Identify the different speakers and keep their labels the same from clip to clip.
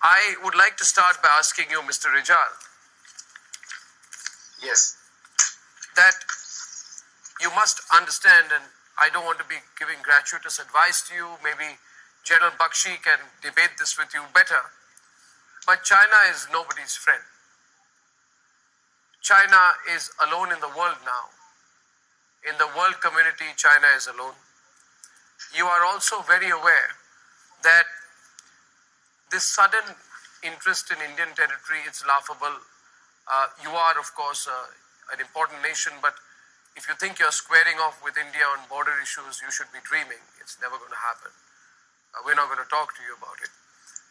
Speaker 1: I would like to start by asking you, Mr. Rijal.
Speaker 2: Yes.
Speaker 1: That you must understand, and I don't want to be giving gratuitous advice to you, maybe General Bakshi can debate this with you better, but China is nobody's friend. China is alone in the world now. In the world community, China is alone. You are also very aware that this sudden interest in Indian territory is laughable. You are, of course, an important nation, but if you think you're squaring off with India on border issues, you should be dreaming. It's never going to happen. We're not going to talk to you about it.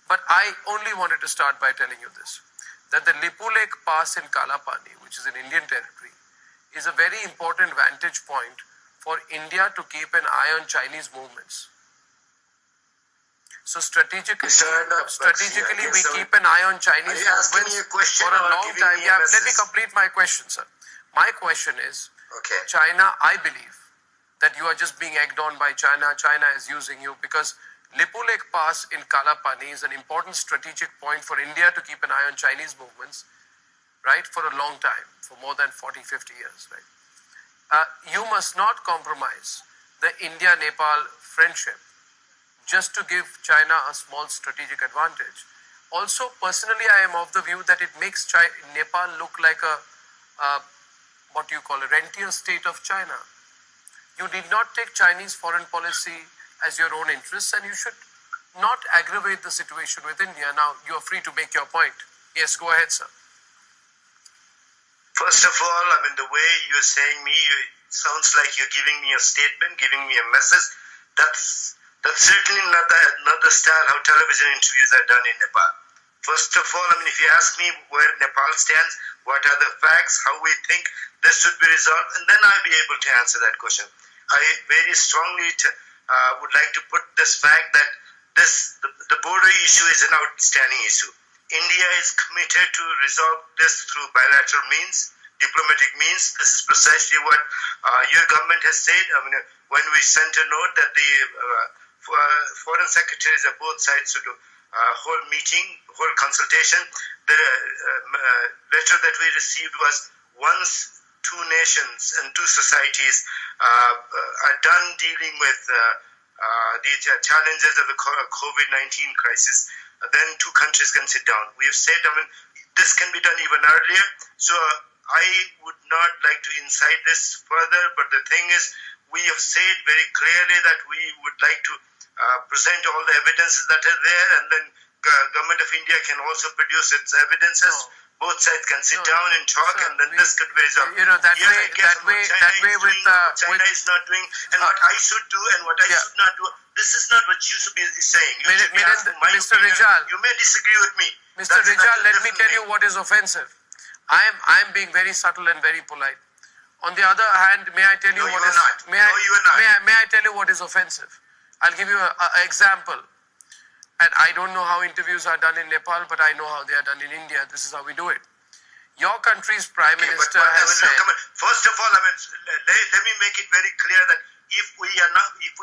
Speaker 1: But I only wanted to start by telling you this, that the Lipu Lake Pass in Kalapani, which is an Indian territory, is a very important vantage point for India to keep an eye on Chinese movements. So strategically, we keep an eye on Chinese movements for a long time. Yeah, let me complete my question, sir. My question is, China, I believe that you are just being egged on by China. China is using you because Lipu Lake Pass in Kalapani is an important strategic point for India to keep an eye on Chinese movements, right, for a long time, for more than 40, 50 years, right? You must not compromise the India-Nepal friendship just to give China a small strategic advantage. Also, personally, I am of the view that it makes Nepal look like what you call a rentier state of China. You did not take Chinese foreign policy as your own interests, and you should not aggravate the situation with India. Now, you are free to make your point. Yes, go ahead, sir.
Speaker 2: First of all, the way you're saying me, it sounds like you're giving me a statement, giving me a message. That's certainly not the style how television interviews are done in Nepal. First of all, if you ask me where Nepal stands, what are the facts, how we think this should be resolved, and then I'll be able to answer that question. I very strongly would like to put this fact that the border issue is an outstanding issue. India is committed to resolve this through bilateral means, diplomatic means. This is precisely what your government has said. When we sent a note that the foreign secretaries of both sides should hold meeting, hold consultation, the letter that we received was once two nations and two societies are done dealing with the challenges of the COVID-19 crisis, then two countries can sit down. We have said, this can be done even earlier. So I would not like to incite this further, but the thing is, we have said very clearly that we would like to present all the evidences that are there, and then government of India can also produce its evidences. No. Both sides can sit down and talk, and then this could be resolved.
Speaker 1: China
Speaker 2: is not doing, and what I should do and what I should not do. This is not what you should be saying.
Speaker 1: Mr. Rijal,
Speaker 2: you may disagree with me.
Speaker 1: Mr. Rijal, let me tell you what is offensive. I am being very subtle and very polite. On the other hand, may I tell you what is? May I tell you what is offensive? I'll give you an example. And I don't know how interviews are done in Nepal, but I know how they are done in India. This is how we do it. Your country's Prime Minister has said...
Speaker 2: First of all, let me make it very clear that if we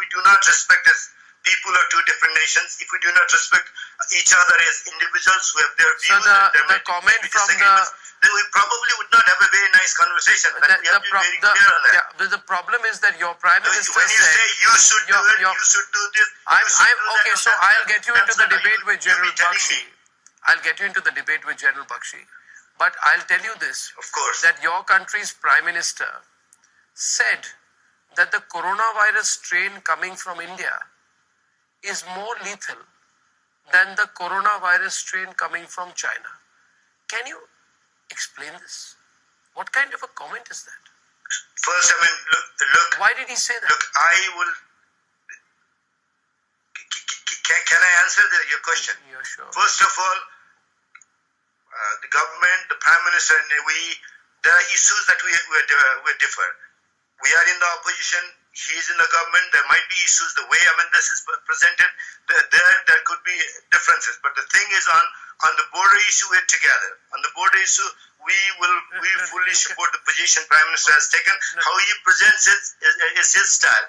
Speaker 2: do not respect as people of two different nations, if we do not respect each other as individuals who have their views,
Speaker 1: the comment from
Speaker 2: then we probably would not have a very nice conversation. We have to be very clear on that.
Speaker 1: The problem is that your Prime Minister
Speaker 2: when you say you should do it, you should do this.
Speaker 1: Okay, so I'll get you into the debate with General Bakshi. I'll get you into the debate with General Bakshi. But I'll tell you this,
Speaker 2: of course,
Speaker 1: that your country's Prime Minister said that the coronavirus strain coming from India is more lethal than the coronavirus strain coming from China. Can you explain this? What kind of a comment is that?
Speaker 2: First, look.
Speaker 1: Why did he say that?
Speaker 2: Look, I will. Can I answer your question?
Speaker 1: Yeah, sure.
Speaker 2: First of all, the government, the Prime Minister, and there are issues that we differ. We are in the opposition. He is in the government. There might be issues. The way this is presented, there could be differences. But the thing is, on the border issue, we're together. On the border issue, we fully support the position Prime Minister has taken. How he presents it is his style.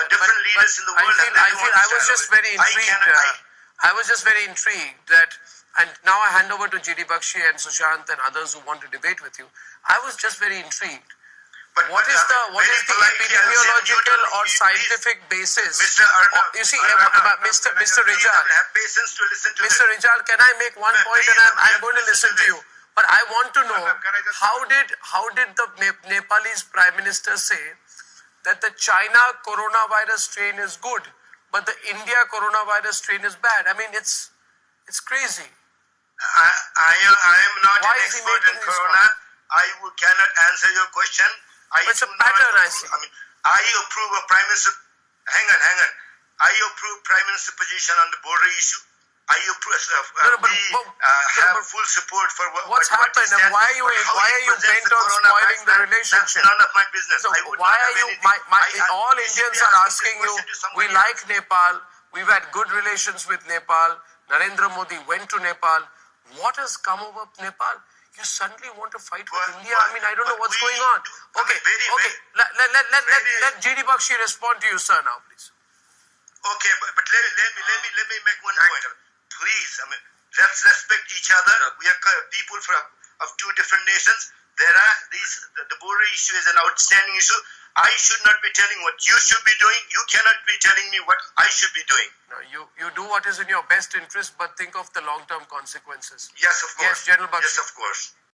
Speaker 2: Different leaders in the world.
Speaker 1: I was just very intrigued. I was just very intrigued that And now I hand over to GD Bakshi and Sushant and others who want to debate with you. I was just very intrigued. What is the epidemiological or scientific basis?
Speaker 2: Mr. Arnab,
Speaker 1: you see, Mr. Rijal, Mr. Rijal, can I make one point and I'm going to listen to you. But I want to know, how did the Nepalese Prime Minister say that the China coronavirus strain is good, but the India coronavirus strain is bad? I mean, it's crazy.
Speaker 2: I am not an expert in corona. Cannot answer your question.
Speaker 1: It's a pattern, I see.
Speaker 2: I approve of Prime Minister. Hang on. I approve Prime Minister position on the border issue. I approve. Have full support for
Speaker 1: what's happened. And why are you bent on spoiling the relationship?
Speaker 2: That's none of my business.
Speaker 1: So why are you? All Indians are asking you. We like Nepal. We've had good relations with Nepal. Narendra Modi went to Nepal. What has come over Nepal? You suddenly want to fight with India? I mean, I don't know what's going on. Okay. Let GD Bakshi respond to you, sir, now, please.
Speaker 2: Okay, but let me make one point. Please, let's respect each other. We are people of two different nations. The border issue is an outstanding issue. I should not be telling what you should be doing. You cannot be telling me what I should be doing.
Speaker 1: No, you do what is in your best interest, but think of the long-term consequences.
Speaker 2: Yes, of course.
Speaker 1: Yes, General Bakshi.
Speaker 2: Yes, of course.